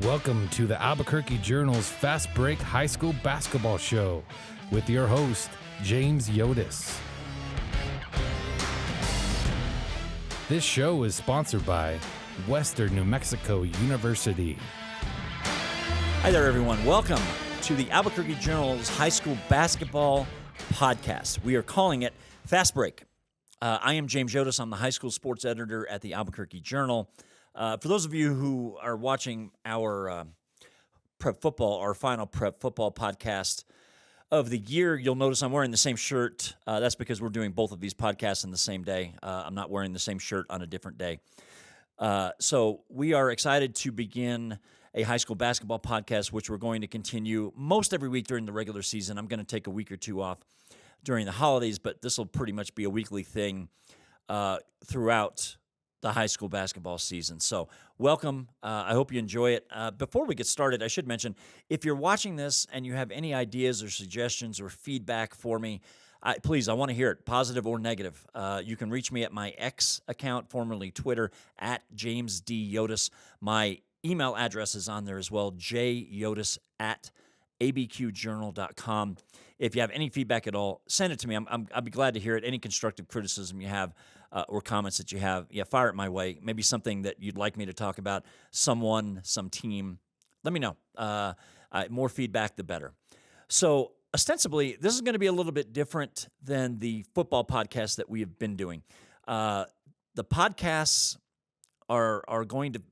Welcome to the Albuquerque Journal's Fast Break High School Basketball Show with your host, James Yodice. This show is sponsored by Western New Mexico University. Hi there, everyone. Welcome to the Albuquerque Journal's High School Basketball Podcast. We are calling it Fast Break. I am James Yodice. I'm the high school sports editor at the Albuquerque Journal. For those of you who are watching our prep football, our final prep football podcast of the year, you'll notice I'm wearing the same shirt. That's because we're doing both of these podcasts in the same day. I'm not wearing the same shirt on a different day. So we are excited to begin a high school basketball podcast, which we're going to continue most every week during the regular season. I'm going to take a week or two off during the holidays, but this will pretty much be a weekly thing throughout the high school basketball season. So welcome. I hope you enjoy it. Before we get started, I should mention, if you're watching this and you have any ideas or suggestions or feedback for me, please, I want to hear it, positive or negative. You can reach me at my X account, formerly Twitter, at James D. Yodice. My email address is on there as well, jyodice@abqjournal.com. If you have any feedback at all, send it to me. I'd be glad to hear it. Any constructive criticism you have or comments that you have, fire it my way. Maybe something that you'd like me to talk about, someone, some team. Let me know. More feedback, the better. So ostensibly, this is going to be a little bit different than the football podcast that we have been doing. The podcasts are going to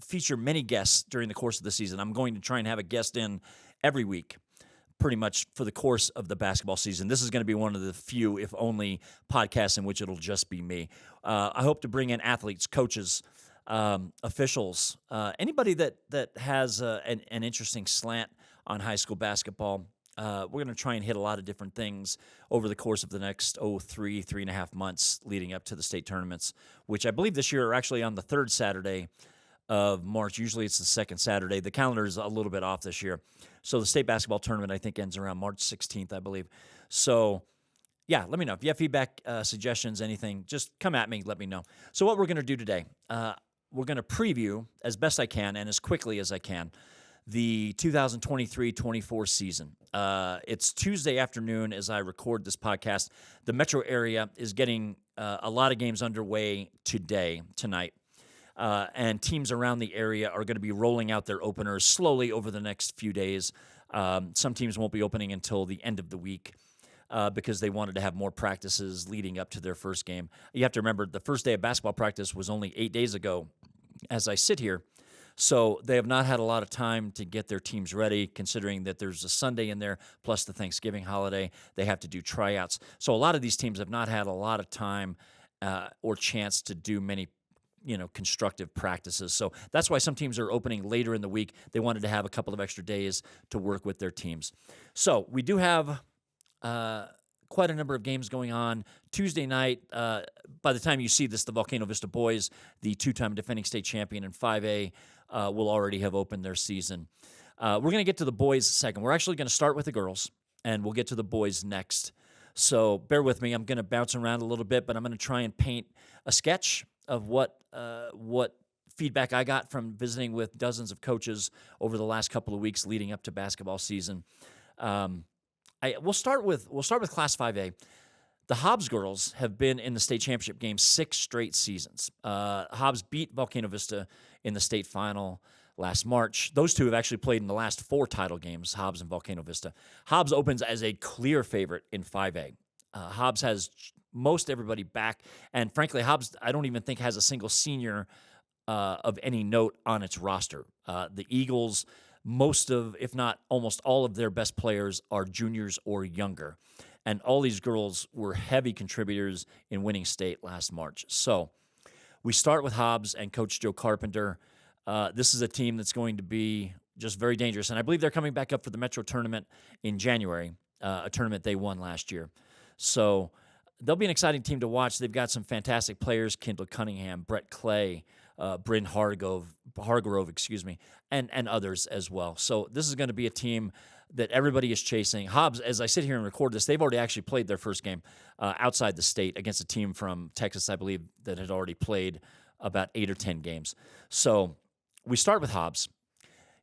feature many guests during the course of the season. I'm going to try and have a guest in every week, pretty much for the course of the basketball season. This is going to be one of the few, if only, podcasts in which it'll just be me. I hope to bring in athletes, coaches, officials, anybody that has an interesting slant on high school basketball. We're going to try and hit a lot of different things over the course of the next, 3.5 months leading up to the state tournaments, which I believe this year are actually on the third Saturday of March. Usually it's the second Saturday. The calendar is a little bit off this year. So the state basketball tournament, I think, ends around March 16th, I believe. So, let me know. If you have feedback, suggestions, anything, just come at me, let me know. So what we're going to do today, we're going to preview, as best I can and as quickly as I can, the 2023-24 season. It's Tuesday afternoon as I record this podcast. The metro area is getting a lot of games underway tonight. And teams around the area are going to be rolling out their openers slowly over the next few days. Some teams won't be opening until the end of the week because they wanted to have more practices leading up to their first game. You have to remember, the first day of basketball practice was only 8 days ago as I sit here. So they have not had a lot of time to get their teams ready, considering that there's a Sunday in there, plus the Thanksgiving holiday. They have to do tryouts. So a lot of these teams have not had a lot of time or chance to do many constructive practices. So that's why some teams are opening later in the week. They wanted to have a couple of extra days to work with their teams. So we do have quite a number of games going on. Tuesday night, by the time you see this, the Volcano Vista boys, the two-time defending state champion in 5A, will already have opened their season. We're going to get to the boys second. We're actually going to start with the girls, and we'll get to the boys next. So bear with me. I'm going to bounce around a little bit, but I'm going to try and paint a sketch of what feedback I got from visiting with dozens of coaches over the last couple of weeks leading up to basketball season. We'll start with Class 5A. The Hobbs girls have been in the state championship game 6 straight seasons. Hobbs beat Volcano Vista in the state final last March. Those two have actually played in the last 4 title games, Hobbs and Volcano Vista. Hobbs opens as a clear favorite in 5A. Hobbs has most everybody back, and frankly, Hobbs, I don't even think has a single senior of any note on its roster. The Eagles, most of, if not almost all of their best players are juniors or younger, and all these girls were heavy contributors in winning state last March. So we start with Hobbs and Coach Joe Carpenter. This is a team that's going to be just very dangerous, and I believe they're coming back up for the Metro tournament in January, a tournament they won last year. So they'll be an exciting team to watch. They've got some fantastic players: Kendall Cunningham, Brett Clay, Bryn Hargrove, and others as well. So this is going to be a team that everybody is chasing. Hobbs, as I sit here and record this, they've already actually played their first game outside the state against a team from Texas, I believe, that had already played about 8 or 10 games. So we start with Hobbs.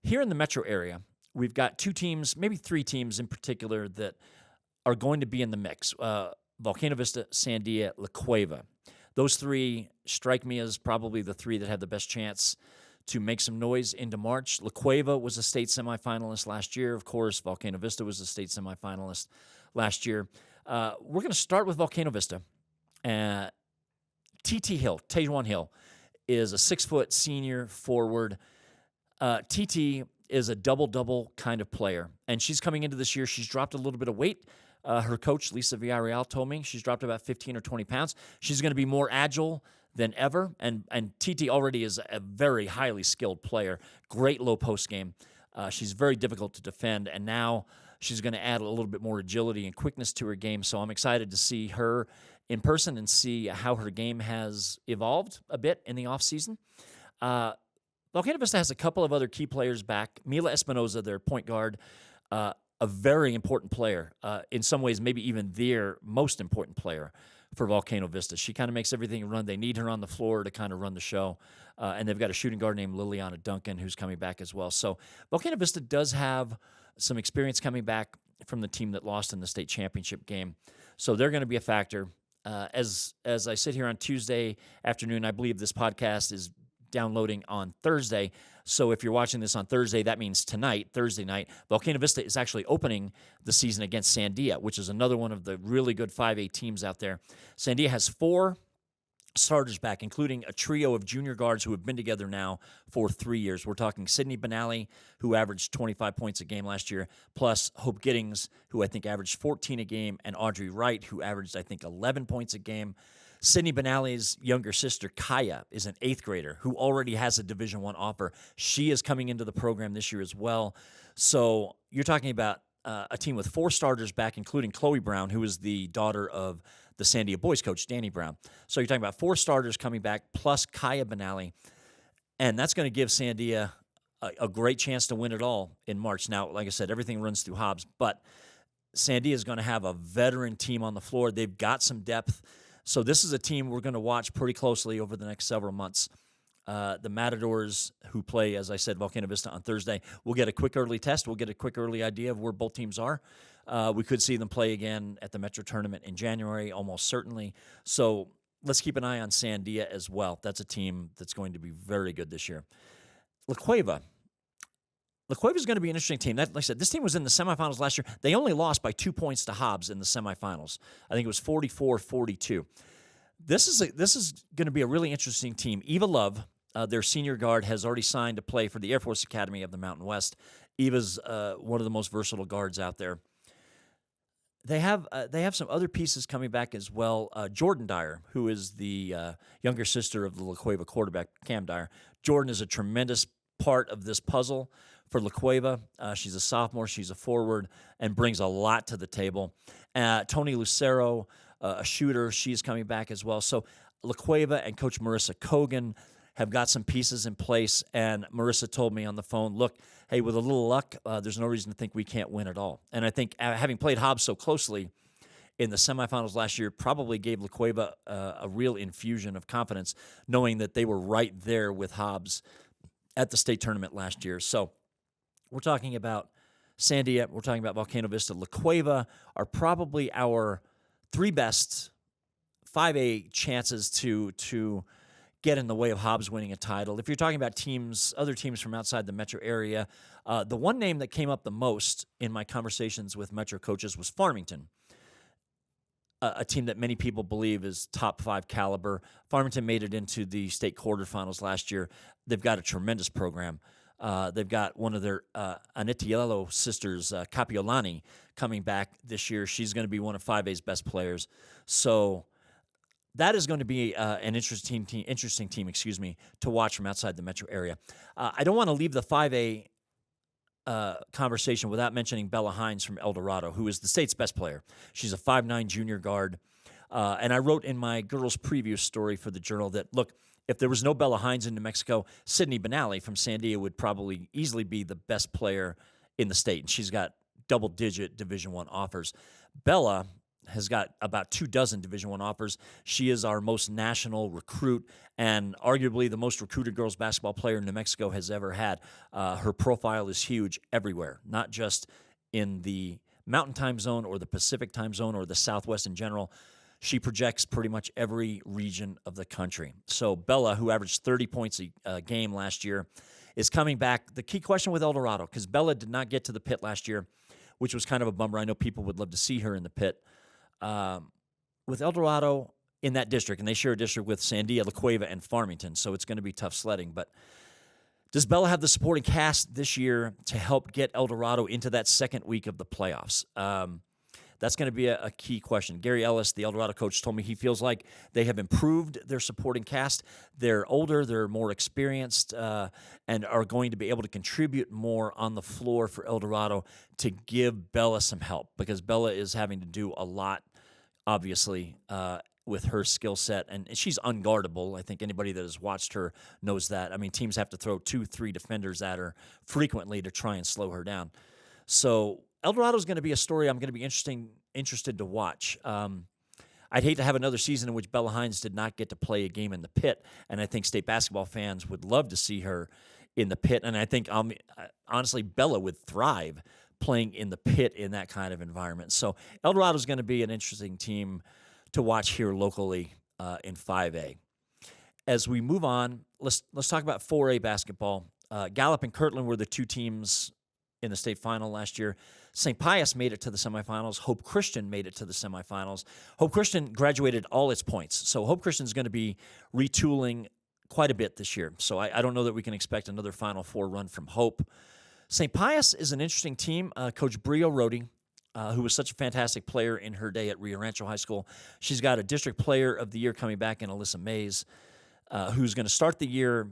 here in the metro area, we've got two teams, maybe three teams in particular, that are going to be in the mix. Volcano Vista, Sandia, La Cueva. Those three strike me as probably the three that have the best chance to make some noise into March. La Cueva was a state semifinalist last year. Of course, Volcano Vista was a state semifinalist last year. We're going to start with Volcano Vista. TT Hill, Tajuan Hill, is a 6-foot senior forward. TT is a double-double kind of player, and she's coming into this year. She's dropped a little bit of weight. Her coach, Lisa Villarreal, told me she's dropped about 15 or 20 pounds. She's going to be more agile than ever, and TT already is a very highly skilled player. Great low post game. She's very difficult to defend, and now she's going to add a little bit more agility and quickness to her game, so I'm excited to see her in person and see how her game has evolved a bit in the offseason. Volcano Vista has a couple of other key players back. Mila Espinoza, their point guard, a very important player. In some ways, maybe even their most important player for Volcano Vista. She kind of makes everything run. They need her on the floor to kind of run the show. And they've got a shooting guard named Liliana Duncan who's coming back as well. So Volcano Vista does have some experience coming back from the team that lost in the state championship game. So they're going to be a factor. As I sit here on Tuesday afternoon, I believe this podcast is downloading on Thursday. So if you're watching this on Thursday, that means tonight, Thursday night, Volcano Vista is actually opening the season against Sandia, which is another one of the really good 5A teams out there. Sandia has 4 starters back, including a trio of junior guards who have been together now for 3 years. We're talking Sydney Benally, who averaged 25 points a game last year, plus Hope Giddings, who I think averaged 14 a game, and Audrey Wright, who averaged, I think, 11 points a game. Sydney Benally's younger sister, Kaya, is an 8th grader who already has a Division I offer. She is coming into the program this year as well. So you're talking about a team with 4 starters back, including Chloe Brown, who is the daughter of the Sandia boys coach, Danny Brown. So you're talking about 4 starters coming back, plus Kaya Benally. And that's going to give Sandia a great chance to win it all in March. Now, like I said, everything runs through Hobbs, but Sandia is going to have a veteran team on the floor. They've got some depth. So this is a team we're going to watch pretty closely over the next several months. The Matadors, who play, as I said, Volcano Vista on Thursday, we'll get a quick early test. We'll get a quick early idea of where both teams are. We could see them play again at the Metro Tournament in January, almost certainly. So let's keep an eye on Sandia as well. That's a team that's going to be very good this year. La Cueva. La Cueva is going to be an interesting team. Like I said, this team was in the semifinals last year. They only lost by 2 points to Hobbs in the semifinals. I think it was 44-42. This is going to be a really interesting team. Eva Love, their senior guard, has already signed to play for the Air Force Academy of the Mountain West. Eva's one of the most versatile guards out there. They have some other pieces coming back as well. Jordan Dyer, who is the younger sister of the La Cueva quarterback, Cam Dyer. Jordan is a tremendous part of this puzzle for La Cueva. She's a sophomore. She's a forward and brings a lot to the table. Tony Lucero, a shooter, she's coming back as well. So La Cueva and Coach Marissa Kogan have got some pieces in place, and Marissa told me on the phone, look, hey, with a little luck, there's no reason to think we can't win at all. And I think having played Hobbs so closely in the semifinals last year probably gave La Cueva a real infusion of confidence, knowing that they were right there with Hobbs at the state tournament last year. So we're talking about Sandia, we're talking about Volcano Vista. La Cueva are probably our 3 best 5A chances to get in the way of Hobbs winning a title. If you're talking about other teams from outside the metro area, the one name that came up the most in my conversations with metro coaches was Farmington, a team that many people believe is top 5 caliber. Farmington made it into the state quarterfinals last year. They've got a tremendous program. They've got one of their Anitiello sisters, Capiolani, coming back this year. She's going to be one of 5A's best players. So that is going to be an interesting team, to watch from outside the metro area. I don't want to leave the 5A conversation without mentioning Bella Hines from El Dorado, who is the state's best player. She's a 5'9" junior guard. And I wrote in my girls' preview story for the Journal that, look, if there was no Bella Hines in New Mexico, Sydney Benally from Sandia would probably easily be the best player in the state. And she's got double-digit Division I offers. Bella, has got about 24 Division I offers. She is our most national recruit and arguably the most recruited girls basketball player New Mexico has ever had. Her profile is huge everywhere, not just in the Mountain Time Zone or the Pacific Time Zone or the Southwest in general. She projects pretty much every region of the country. So Bella, who averaged 30 points a game last year, is coming back. The key question with El Dorado, because Bella did not get to the pit last year, which was kind of a bummer. I know people would love to see her in the pit. With El Dorado in that district, and they share a district with Sandia, La Cueva, and Farmington, so it's going to be tough sledding. But does Bella have the supporting cast this year to help get El Dorado into that second week of the playoffs? That's going to be a key question. Gary Ellis, the El Dorado coach, told me he feels like they have improved their supporting cast. They're older, they're more experienced, and are going to be able to contribute more on the floor for El Dorado to give Bella some help, because Bella is having to do a lot, obviously, with her skill set, and she's unguardable. I think anybody that has watched her knows that. I mean, teams have to throw 2-3 defenders at her frequently to try and slow her down. So El Dorado is going to be a story I'm going to be interested to watch. I'd hate to have another season in which Bella Hines did not get to play a game in the pit, and I think state basketball fans would love to see her in the pit, and I think, honestly, Bella would thrive playing in the pit in that kind of environment. So El Dorado is going to be an interesting team to watch here locally in 5A. As we move on, let's talk about 4A basketball. Gallup and Kirtland were the two teams in the state final last year. St. Pius made it to the semifinals. Hope Christian made it to the semifinals. Hope Christian graduated all its points. So Hope Christian is going to be retooling quite a bit this year. So I don't know that we can expect another Final Four run from Hope. St. Pius is an interesting team. Coach Brio Rhodey, who was such a fantastic player in her day at Rio Rancho High School. She's got a District Player of the Year coming back in Alyssa Mays, who's going to start the year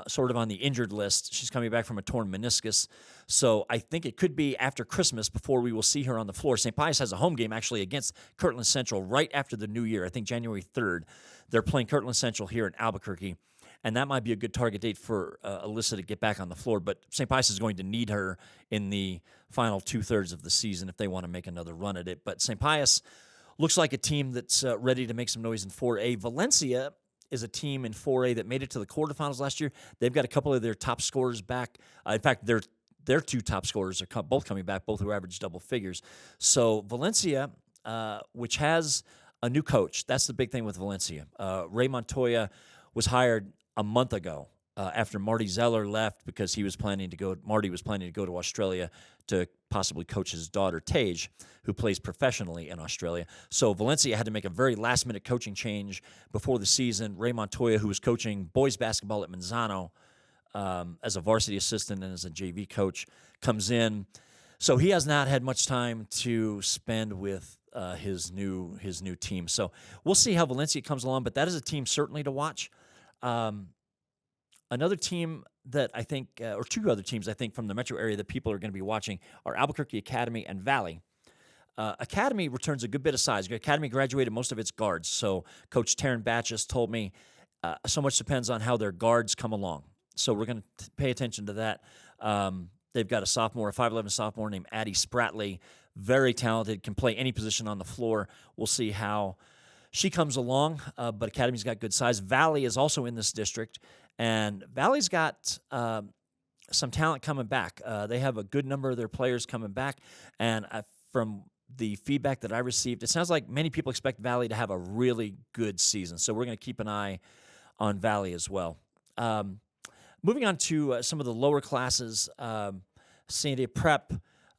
sort of on the injured list. She's coming back from a torn meniscus. So I think it could be after Christmas before we will see her on the floor. St. Pius has a home game actually against Kirtland Central right after the new year. I think January 3rd. They're playing Kirtland Central here in Albuquerque. And that might be a good target date for Alyssa to get back on the floor. But St. Pius is going to need her in the final 2/3 of the season if they want to make another run at it. But St. Pius looks like a team that's ready to make some noise in 4A. Valencia is a team in 4A that made it to the quarterfinals last year. They've got a couple of their top scorers back. In fact, their two top scorers are both coming back, both who average double figures. So Valencia, which has a new coach, that's the big thing with Valencia. Ray Montoya was hired a month ago after Marty Zeller left because Marty was planning to go to Australia to possibly coach his daughter, Tage, who plays professionally in Australia. So Valencia had to make a very last-minute coaching change before the season. Ray Montoya, who was coaching boys basketball at Manzano as a varsity assistant and as a JV coach, comes in. So he has not had much time to spend with his new team. So we'll see how Valencia comes along, but that is a team certainly to watch. Another team that I think, or two other teams I think from the metro area that people are going to be watching are Albuquerque Academy and Valley. Academy returns a good bit of size. Academy graduated most of its guards. So Coach Taryn Batches told me so much depends on how their guards come along. So we're going to pay attention to that. They've got a 5'11" sophomore named Addie Spratley, very talented, can play any position on the floor. We'll see how she comes along, but Academy's got good size. Valley is also in this district, and Valley's got some talent coming back. They have a good number of their players coming back, and from the feedback that I received, it sounds like many people expect Valley to have a really good season. So we're going to keep an eye on Valley as well. Moving on to some of the lower classes, Sandy Prep.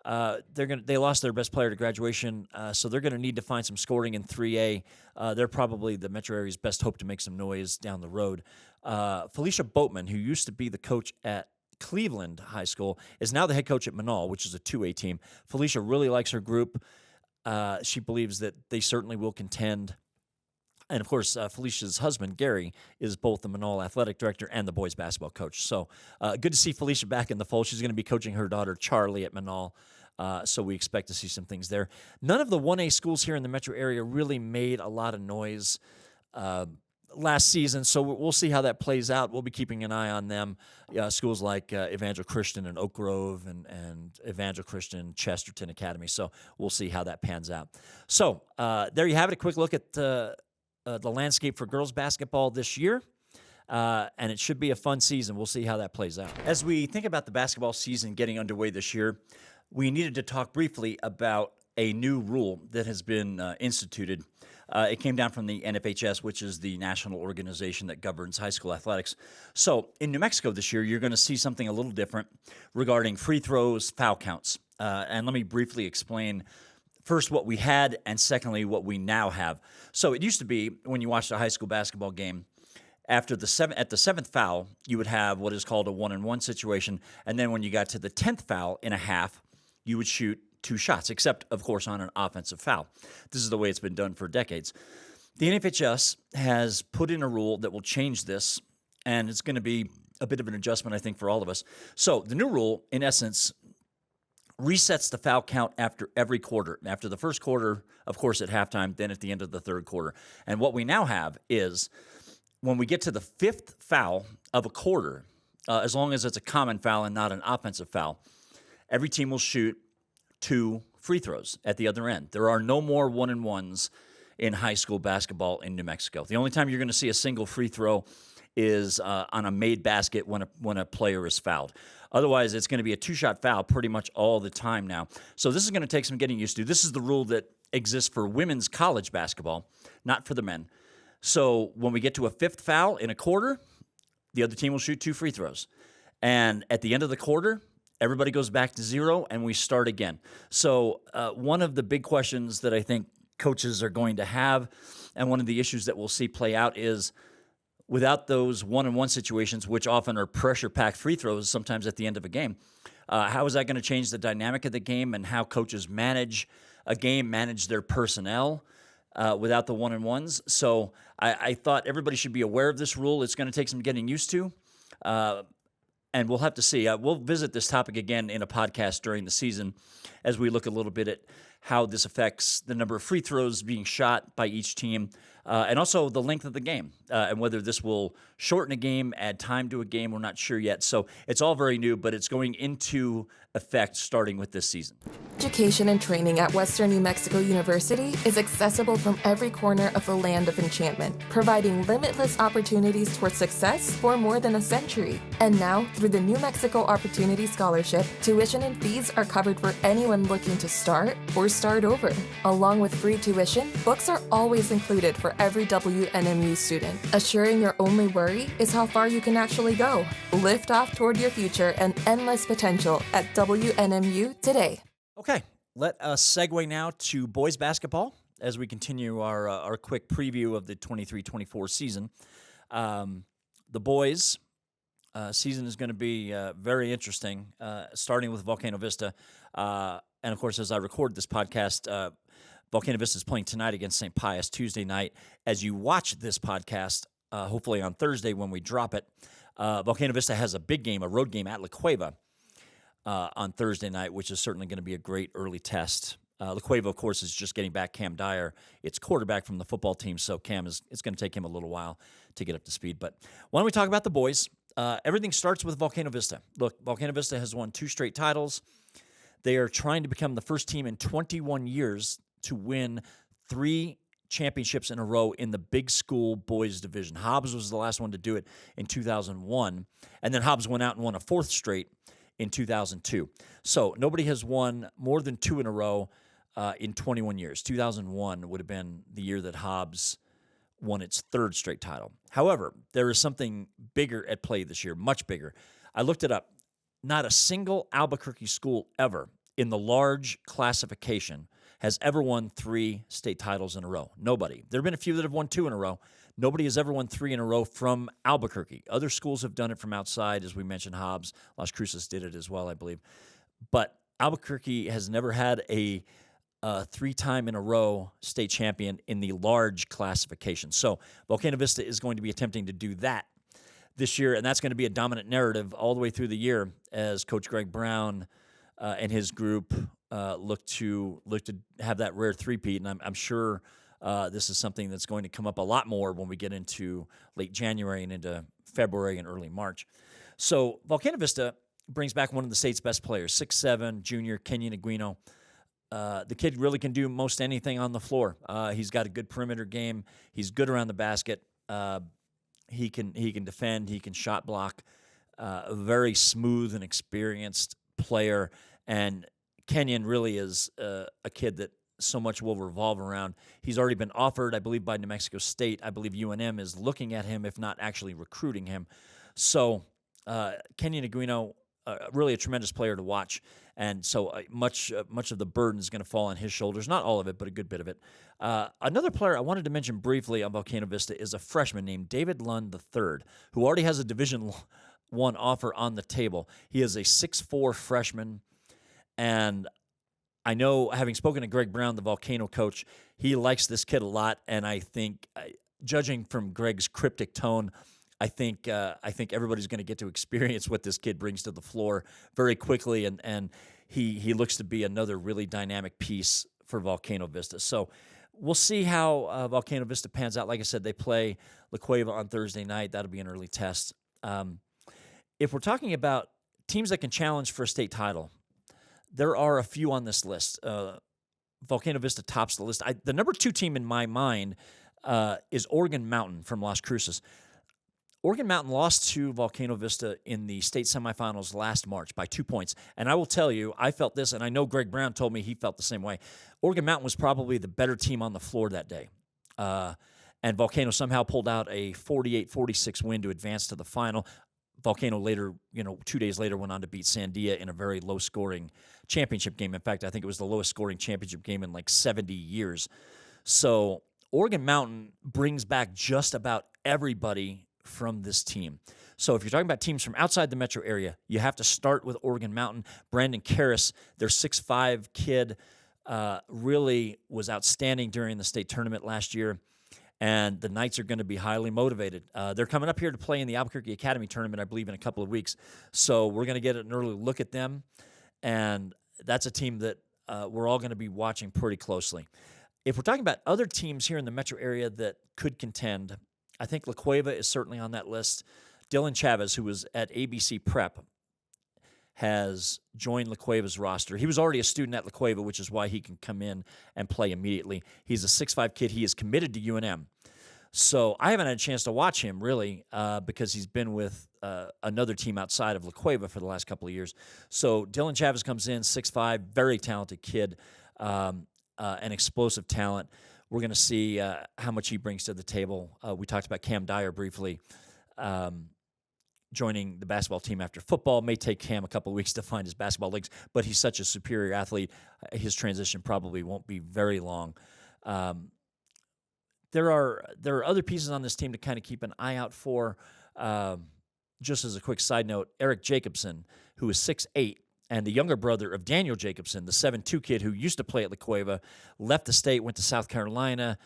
They lost their best player to graduation, so they're going to need to find some scoring in 3A. They're probably the metro area's best hope to make some noise down the road. Felicia Boatman, who used to be the coach at Cleveland High School, is now the head coach at Manal, which is a 2A team. Felicia really likes her group. She believes that they certainly will contend. And, of course, Felicia's husband, Gary, is both the Manal athletic director and the boys basketball coach. So good to see Felicia back in the fold. She's going to be coaching her daughter, Charlie, at Manal. So we expect to see some things there. None of the 1A schools here in the metro area really made a lot of noise last season, so we'll see how that plays out. We'll be keeping an eye on them. Schools like Evangel Christian in Oak Grove and Evangel Christian Chesterton Academy. So we'll see how that pans out. So there you have it. A quick look at the landscape for girls basketball this year. And it should be a fun season. We'll see how that plays out. As we think about the basketball season getting underway this year, we needed to talk briefly about a new rule that has been instituted. It came down from the NFHS, which is the national organization that governs high school athletics. So in New Mexico this year, you're going to see something a little different regarding free throws, foul counts. And let me briefly explain first what we had, and secondly what we now have. So it used to be when you watched a high school basketball game, at the seventh foul, you would have what is called a 1-and-1 situation, and then when you got to the 10th foul in a half, you would shoot 2 shots, except, of course, on an offensive foul. This is the way it's been done for decades. The NFHS has put in a rule that will change this, and it's going to be a bit of an adjustment, I think, for all of us. So the new rule, in essence, resets the foul count after every quarter. After the first quarter, of course, at halftime, then at the end of the third quarter. And what we now have is when we get to the 5th foul of a quarter, as long as it's a common foul and not an offensive foul, every team will shoot 2 free throws at the other end. There are no more 1-and-1s in high school basketball in New Mexico. The only time you're going to see a single free throw is on a made basket when a player is fouled. Otherwise, it's going to be a 2-shot foul pretty much all the time now. So this is going to take some getting used to. This is the rule that exists for women's college basketball, not for the men. So when we get to a 5th foul in a quarter, the other team will shoot 2 free throws. And at the end of the quarter, everybody goes back to 0, and we start again. So one of the big questions that I think coaches are going to have, and one of the issues that we'll see play out is, without those 1-and-1 situations, which often are pressure-packed free throws sometimes at the end of a game, how is that going to change the dynamic of the game and how coaches manage a game, manage their personnel without the 1-and-1s? So I thought everybody should be aware of this rule. It's going to take some getting used to. And we'll have to see. We'll visit this topic again in a podcast during the season as we look a little bit at how this affects the number of free throws being shot by each team, and also the length of the game, and whether this will shorten a game, add time to a game. We're not sure yet. So it's all very new, but it's going into effect starting with this season. Education and training at Western New Mexico University is accessible from every corner of the land of enchantment, providing limitless opportunities towards success for more than a century. And now, through the New Mexico Opportunity Scholarship, tuition and fees are covered for anyone looking to start or start over. Along with free tuition, books are always included for every WNMU student, assuring your only worry is how far you can actually go. Lift off toward your future and endless potential at WNMU today. Okay, let us segue now to boys basketball as we continue our quick preview of the 23-24 season. The boys season is going to be very interesting, starting with Volcano Vista. And, of course, as I record this podcast, Volcano Vista is playing tonight against St. Pius Tuesday night. As you watch this podcast, hopefully on Thursday when we drop it, Volcano Vista has a big game, a road game at La Cueva on Thursday night, which is certainly going to be a great early test. La Cueva, of course, is just getting back Cam Dyer. It's quarterback from the football team, so it's going to take him a little while to get up to speed. But why don't we talk about the boys? Everything starts with Volcano Vista. Look, Volcano Vista has won 2 straight titles. They are trying to become the first team in 21 years to win 3 championships in a row in the big school boys division. Hobbs was the last one to do it in 2001, and then Hobbs went out and won a 4th straight in 2002. So nobody has won more than 2 in a row in 21 years. 2001 would have been the year that Hobbs won its 3rd straight title. However, there is something bigger at play this year, much bigger. I looked it up. Not a single Albuquerque school ever in the large classification has ever won 3 state titles in a row. Nobody. There have been a few that have won 2 in a row. Nobody has ever won 3 in a row from Albuquerque. Other schools have done it from outside, as we mentioned. Hobbs, Las Cruces did it as well, I believe. But Albuquerque has never had a 3-time in a row state champion in the large classification. So Volcano Vista is going to be attempting to do that this year, and that's going to be a dominant narrative all the way through the year as Coach Greg Brown and his group look to have that rare three-peat. And I'm sure This is something that's going to come up a lot more when we get into late January and into February and early March. So Volcano Vista brings back one of the state's best players, 6'7", junior Kenyon Aguino. The kid really can do most anything on the floor. He's got a good perimeter game. He's good around the basket. He can defend. He can shot block. A very smooth and experienced player. And Kenyon really is a kid that so much will revolve around. He's already been offered, I believe, by New Mexico State. I believe UNM is looking at him, if not actually recruiting him. So Kenyon Aguino, really a tremendous player to watch. And so much of the burden is going to fall on his shoulders. Not all of it, but a good bit of it. Another player I wanted to mention briefly on Volcano Vista is a freshman named David Lund III, who already has a Division I offer on the table. He is a 6'4" freshman, and I know, having spoken to Greg Brown, the Volcano coach, he likes this kid a lot, and I think, judging from Greg's cryptic tone, I think everybody's going to get to experience what this kid brings to the floor very quickly, and he looks to be another really dynamic piece for Volcano Vista. So we'll see how Volcano Vista pans out. Like I said, they play La Cueva on Thursday night. That'll be an early test. If we're talking about teams that can challenge for a state title, there are a few on this list. Volcano Vista tops the list. The number 2 team in my mind is Oregon Mountain from Las Cruces. Oregon Mountain lost to Volcano Vista in the state semifinals last March by 2 points. And I will tell you, I felt this, and I know Greg Brown told me he felt the same way. Oregon Mountain was probably the better team on the floor that day. And Volcano somehow pulled out a 48-46 win to advance to the final. Volcano later, 2 days later, went on to beat Sandia in a very low-scoring championship game. In fact, I think it was the lowest-scoring championship game in like 70 years. So Oregon Mountain brings back just about everybody from this team. So if you're talking about teams from outside the metro area, you have to start with Oregon Mountain. Brandon Karras, their 6'5" kid, really was outstanding during the state tournament last year. And the Knights are going to be highly motivated. They're coming up here to play in the Albuquerque Academy tournament, I believe, in a couple of weeks. So we're going to get an early look at them. And that's a team that we're all going to be watching pretty closely. If we're talking about other teams here in the metro area that could contend, I think La Cueva is certainly on that list. Dylan Chavez, who was at ABC Prep, has joined La Cueva's roster. He was already a student at La Cueva, which is why he can come in and play immediately. He's a 6'5" kid. He is committed to UNM. So I haven't had a chance to watch him, really, because he's been with another team outside of La Cueva for the last couple of years. So Dylan Chavez comes in, 6'5", very talented kid, an explosive talent. We're going to see how much he brings to the table. We talked about Cam Dyer briefly joining the basketball team after football. May take Cam a couple of weeks to find his basketball legs, but he's such a superior athlete. His transition probably won't be very long. There are other pieces on this team to kind of keep an eye out for. Just as a quick side note, Eric Jacobson, who is 6'8", and the younger brother of Daniel Jacobson, the 7'2" kid who used to play at La Cueva, left the state, went to South Carolina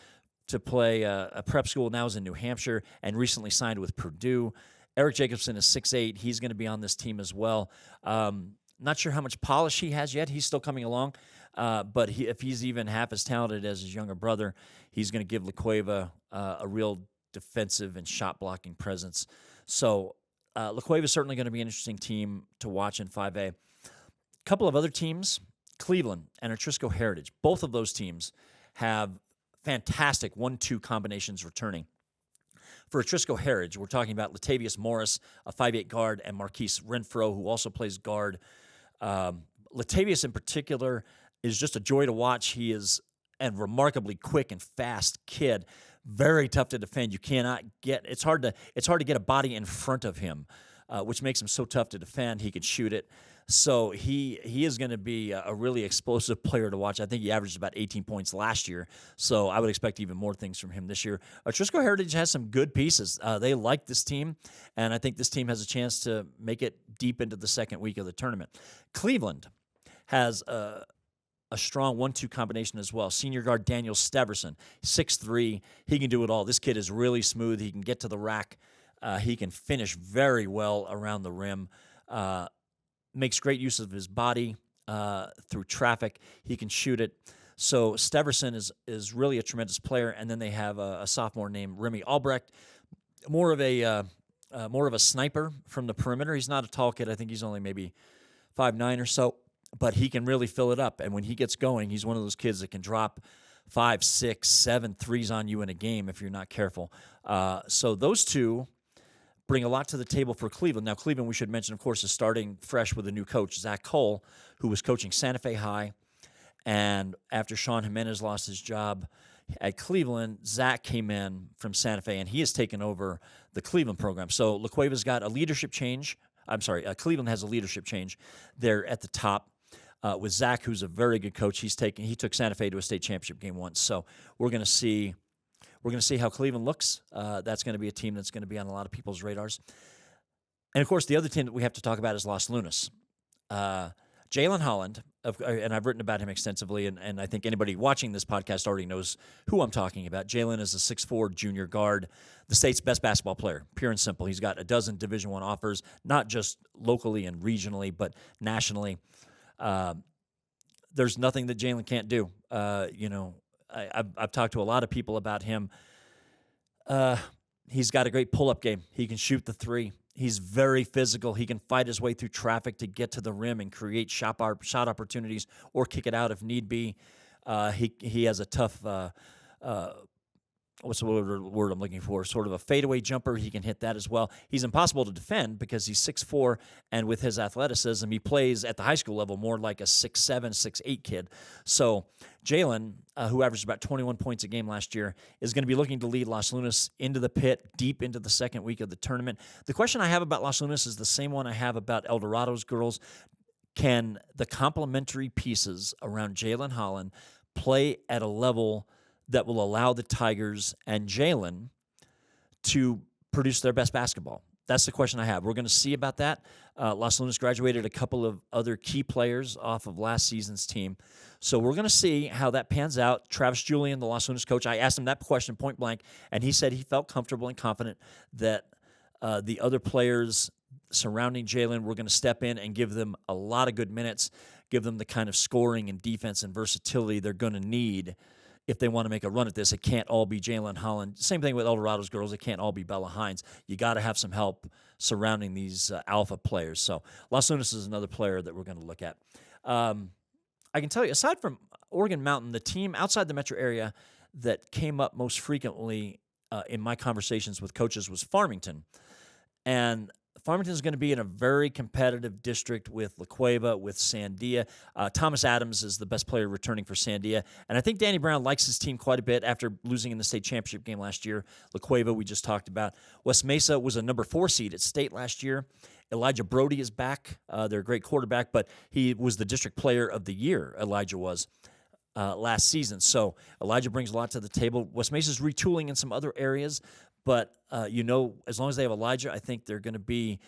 to play a prep school, now is in New Hampshire, and recently signed with Purdue. Eric Jacobson is 6'8". He's going to be on this team as well. Not sure how much polish he has yet. He's still coming along. But if he's even half as talented as his younger brother, he's going to give La Cueva a real defensive and shot-blocking presence. So La Cueva is certainly going to be an interesting team to watch in 5A. A couple of other teams, Cleveland and Atrisco Heritage. Both of those teams have fantastic 1-2 combinations returning. For Atrisco Heritage, we're talking about Latavius Morris, a 5'8" guard, and Marquise Renfro, who also plays guard. Latavius in particular is just a joy to watch. He is a remarkably quick and fast kid, very tough to defend. You cannot get it's hard to get a body in front of him, which makes him so tough to defend. He can shoot it. So he is going to be a really explosive player to watch. I think he averaged about 18 points last year, so I would expect even more things from him this year. Atrisco Heritage has some good pieces. They like this team, and I think this team has a chance to make it deep into the second week of the tournament. Cleveland has a strong 1-2 combination as well. Senior guard Daniel Steverson, 6'3". He can do it all. This kid is really smooth. He can get to the rack. He can finish very well around the rim. Makes great use of his body through traffic. He can shoot it. So Steverson is really a tremendous player, and then they have a sophomore named Remy Albrecht, more of a sniper from the perimeter. He's not a tall kid. I think he's only maybe 5'9" or so, but he can really fill it up. And when he gets going, he's one of those kids that can drop 5, 6, 7 threes on you in a game if you're not careful. So those two bring a lot to the table for Cleveland. Now, Cleveland, we should mention, of course, is starting fresh with a new coach, Zach Cole, who was coaching Santa Fe High. And after Sean Jimenez lost his job at Cleveland, Zach came in from Santa Fe, and he has taken over the Cleveland program. So La Cueva's got a leadership change. Cleveland has a leadership change there at the top with Zach, who's a very good coach. He took Santa Fe to a state championship game once. So we're going to see how Cleveland looks. That's going to be a team that's going to be on a lot of people's radars. And of course, the other team that we have to talk about is Los Lunas. Jalen Holland, and I've written about him extensively, and I think anybody watching this podcast already knows who I'm talking about. Jalen is a 6'4" junior guard, the state's best basketball player, pure and simple. He's got a dozen Division I offers, not just locally and regionally, but nationally. There's nothing that Jalen can't do. I've talked to a lot of people about him. He's got a great pull-up game. He can shoot the three. He's very physical. He can fight his way through traffic to get to the rim and create shot opportunities or kick it out if need be. He has a tough, what's the word I'm looking for? Sort of a fadeaway jumper. He can hit that as well. He's impossible to defend because he's 6'4", and with his athleticism, he plays at the high school level more like a 6'7", 6'8" kid. So Jalen, who averaged about 21 points a game last year, is going to be looking to lead Los Lunas into the pit deep into the second week of the tournament. The question I have about Los Lunas is the same one I have about El Dorado's girls. Can the complementary pieces around Jalen Holland play at a level that will allow the Tigers and Jalen to produce their best basketball? That's the question I have. We're going to see about that. Los Lunas graduated a couple of other key players off of last season's team. So we're going to see how that pans out. Travis Julian, the Los Lunas coach, I asked him that question point blank, and he said he felt comfortable and confident that the other players surrounding Jalen were going to step in and give them a lot of good minutes, give them the kind of scoring and defense and versatility they're going to need if they want to make a run at this. It can't all be Jalen Holland. Same thing with El Dorado's girls. It can't all be Bella Hines. You got to have some help surrounding these alpha players. So Los Lunas is another player that we're going to look at. I can tell you, aside from Oregon Mountain, the team outside the metro area that came up most frequently in my conversations with coaches was Farmington. And Farmington is going to be in a very competitive district with La Cueva, with Sandia. Thomas Adams is the best player returning for Sandia. And I think Danny Brown likes his team quite a bit after losing in the state championship game last year. La Cueva, we just talked about. West Mesa was a number 4 seed at state last year. Elijah Brody is back. They're a great quarterback, but he was the district player of the year, Elijah was, last season. So Elijah brings a lot to the table. West Mesa's retooling in some other areas, but as long as they have Elijah, I think they're going to be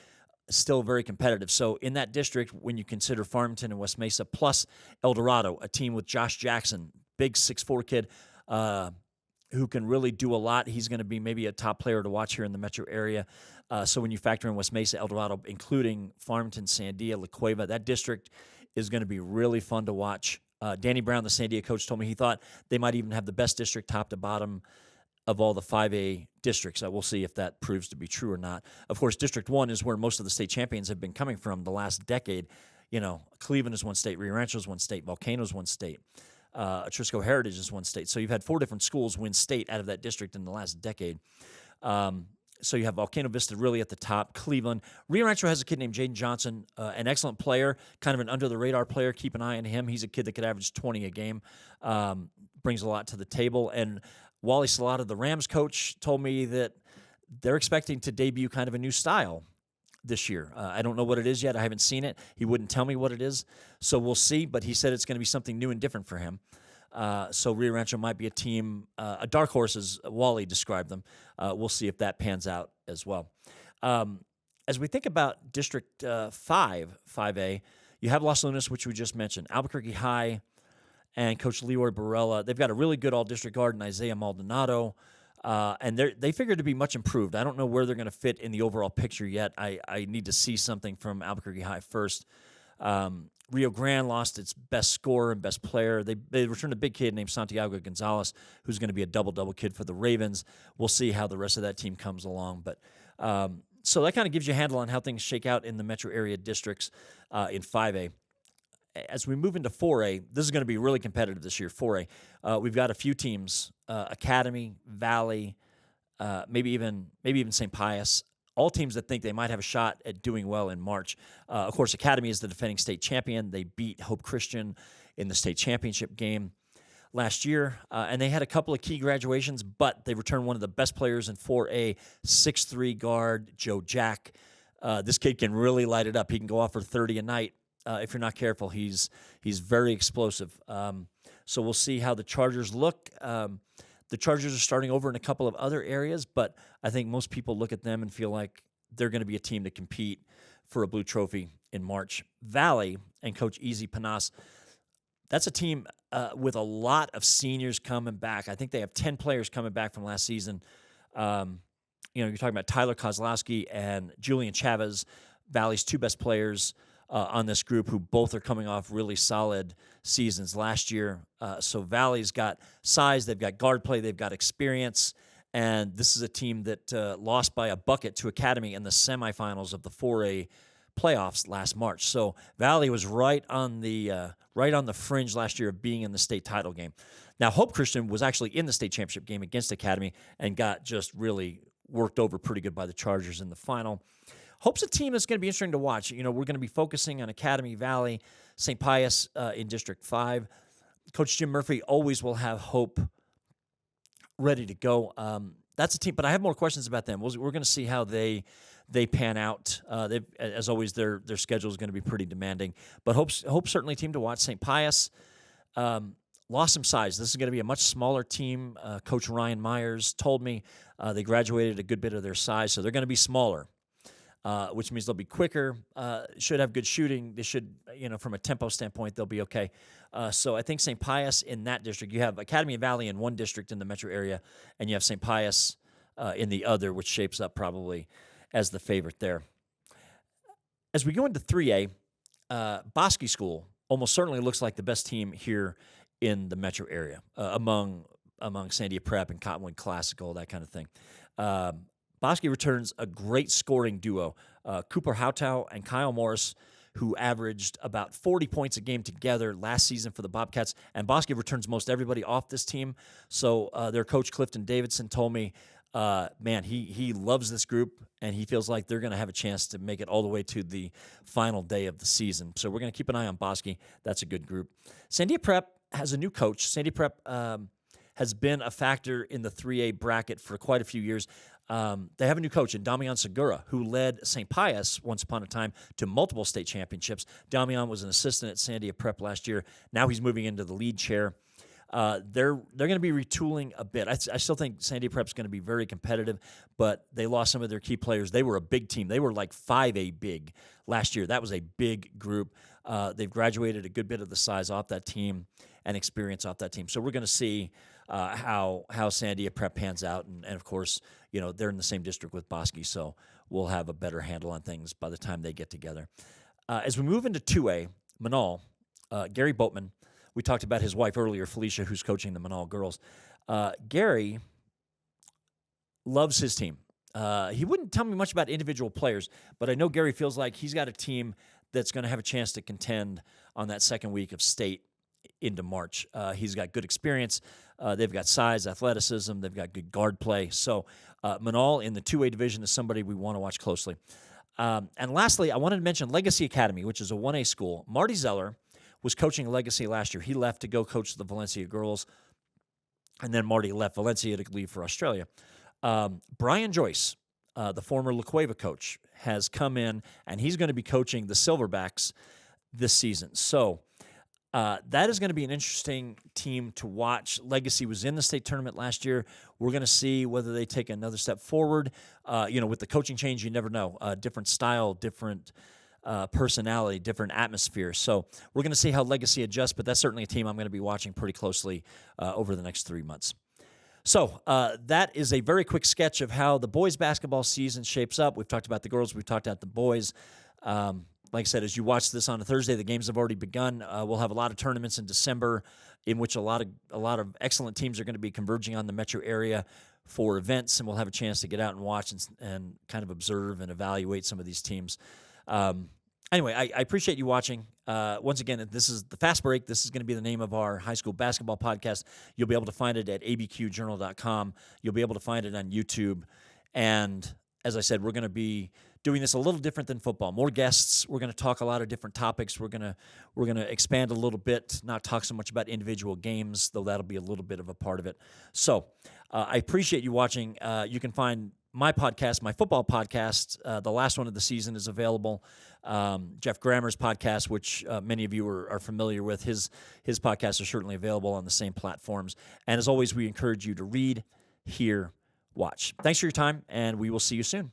still very competitive. So in that district, when you consider Farmington and West Mesa plus El Dorado, a team with Josh Jackson, big 6'4" kid who can really do a lot. He's going to be maybe a top player to watch here in the metro area. So when you factor in West Mesa, El Dorado, including Farmington, Sandia, La Cueva, that district is going to be really fun to watch. Danny Brown, the Sandia coach, told me he thought they might even have the best district top to bottom of all the 5A districts. We'll see if that proves to be true or not. Of course, District 1 is where most of the state champions have been coming from the last decade. Cleveland is one state, Rio Rancho is one state, Volcano is one state, Atrisco Heritage is one state. So you've had 4 different schools win state out of that district in the last decade. So you have Volcano Vista really at the top, Cleveland. Rio Rancho has a kid named Jaden Johnson, an excellent player, kind of an under-the-radar player. Keep an eye on him. He's a kid that could average 20 a game, brings a lot to the table. And Wally Salata, the Rams coach, told me that they're expecting to debut kind of a new style this year. I don't know what it is yet. I haven't seen it. He wouldn't tell me what it is. So we'll see, but he said it's going to be something new and different for him. So Rio Rancho might be a team, a dark horse as Wally described them. We'll see if that pans out as well. As we think about District 5A, you have Los Lunas, which we just mentioned, Albuquerque High, and Coach Leroy Barella. They've got a really good all-district guard in Isaiah Maldonado, and they figure to be much improved. I don't know where they're going to fit in the overall picture yet. I need to see something from Albuquerque High first. Rio Grande lost its best scorer and best player. They returned a big kid named Santiago Gonzalez, who's going to be a double-double kid for the Ravens. We'll see how the rest of that team comes along. But so that kind of gives you a handle on how things shake out in the metro area districts in 5A. As we move into 4A, this is going to be really competitive this year, 4A. We've got a few teams, Academy, Valley, maybe even St. Pius, all teams that think they might have a shot at doing well in March. Of course, Academy is the defending state champion. They beat Hope Christian in the state championship game last year, and they had a couple of key graduations, but they returned one of the best players in 4A, 6'3" guard Joe Jack. This kid can really light it up. He can go off for 30 a night. If you're not careful, he's very explosive. So we'll see how the Chargers look. The Chargers are starting over in a couple of other areas, but I think most people look at them and feel like they're going to be a team to compete for a blue trophy in March. Valley and Coach Easy Panas, that's a team with a lot of seniors coming back. I think they have 10 players coming back from last season. You're talking about Tyler Kozlowski and Julian Chavez, Valley's two best players on this group, who both are coming off really solid seasons last year. So Valley's got size, they've got guard play, they've got experience, and this is a team that lost by a bucket to Academy in the semifinals of the 4A playoffs last March. So Valley was right on the fringe last year of being in the state title game. Now, Hope Christian was actually in the state championship game against Academy and got just really worked over pretty good by the Chargers in the final. Hope's a team that's going to be interesting to watch. We're going to be focusing on Academy, Valley, St. Pius in District 5. Coach Jim Murphy always will have Hope ready to go. That's a team, but I have more questions about them. We're going to see how they pan out. As always, their schedule is going to be pretty demanding. But Hope's certainly a team to watch. St. Pius lost some size. This is going to be a much smaller team. Coach Ryan Myers told me they graduated a good bit of their size, so they're going to be smaller. Which means they'll be quicker, should have good shooting. They should, from a tempo standpoint, they'll be okay. So I think St. Pius in that district, you have Academy and Valley in one district in the metro area, and you have St. Pius in the other, which shapes up probably as the favorite there. As we go into 3A, Bosque School almost certainly looks like the best team here in the metro area among Sandia Prep and Cottonwood Classical, that kind of thing. Bosque returns a great scoring duo, Cooper Houtow and Kyle Morris, who averaged about 40 points a game together last season for the Bobcats. And Bosque returns most everybody off this team. So their coach, Clifton Davidson, told me, he loves this group, and he feels like they're going to have a chance to make it all the way to the final day of the season. So we're going to keep an eye on Bosque. That's a good group. Sandia Prep has a new coach. Sandia Prep has been a factor in the 3A bracket for quite a few years. They have a new coach in Damian Segura, who led St. Pius once upon a time to multiple state championships. Damian was an assistant at Sandia Prep last year. Now he's moving into the lead chair. They're going to be retooling a bit. I still think Sandia Prep's going to be very competitive, but they lost some of their key players. They were a big team. They were like 5A big last year. That was a big group. They've graduated a good bit of the size off that team and experience off that team. So we're going to see how Sandia Prep pans out. And of course, they're in the same district with Bosque, so we'll have a better handle on things by the time they get together. As we move into 2A, Manal, Gary Boatman, we talked about his wife earlier, Felicia, who's coaching the Manal girls. Gary loves his team. He wouldn't tell me much about individual players, but I know Gary feels like he's got a team that's going to have a chance to contend on that second week of state into March. He's got good experience. They've got size, athleticism. They've got good guard play. So Manal in the 2A division is somebody we want to watch closely. And lastly, I wanted to mention Legacy Academy, which is a 1A school. Marty Zeller was coaching Legacy last year. He left to go coach the Valencia girls, and then Marty left Valencia to leave for Australia. Brian Joyce, the former La Cueva coach, has come in, and he's going to be coaching the Silverbacks this season. So that is going to be an interesting team to watch. Legacy was in the state tournament last year. We're going to see whether they take another step forward. With the coaching change, you never know. Different style, different personality, different atmosphere. So we're going to see how Legacy adjusts, but that's certainly a team I'm going to be watching pretty closely over the next 3 months. So that is a very quick sketch of how the boys basketball season shapes up. We've talked about the girls. We've talked about the boys. like I said, as you watch this on a Thursday, the games have already begun. We'll have a lot of tournaments in December in which a lot of excellent teams are going to be converging on the metro area for events, and we'll have a chance to get out and watch and kind of observe and evaluate some of these teams. Anyway, I appreciate you watching. Once again, this is the Fast Break. This is going to be the name of our high school basketball podcast. You'll be able to find it at abqjournal.com. You'll be able to find it on YouTube. And as I said, we're going to be doing this a little different than football. More guests. We're going to talk a lot of different topics. We're going to expand a little bit, not talk so much about individual games, though that'll be a little bit of a part of it. So I appreciate you watching. You can find my podcast, my football podcast. The last one of the season is available. Jeff Grammer's podcast, which many of you are familiar with, his podcasts are certainly available on the same platforms. And as always, we encourage you to read, hear, watch. Thanks for your time, and we will see you soon.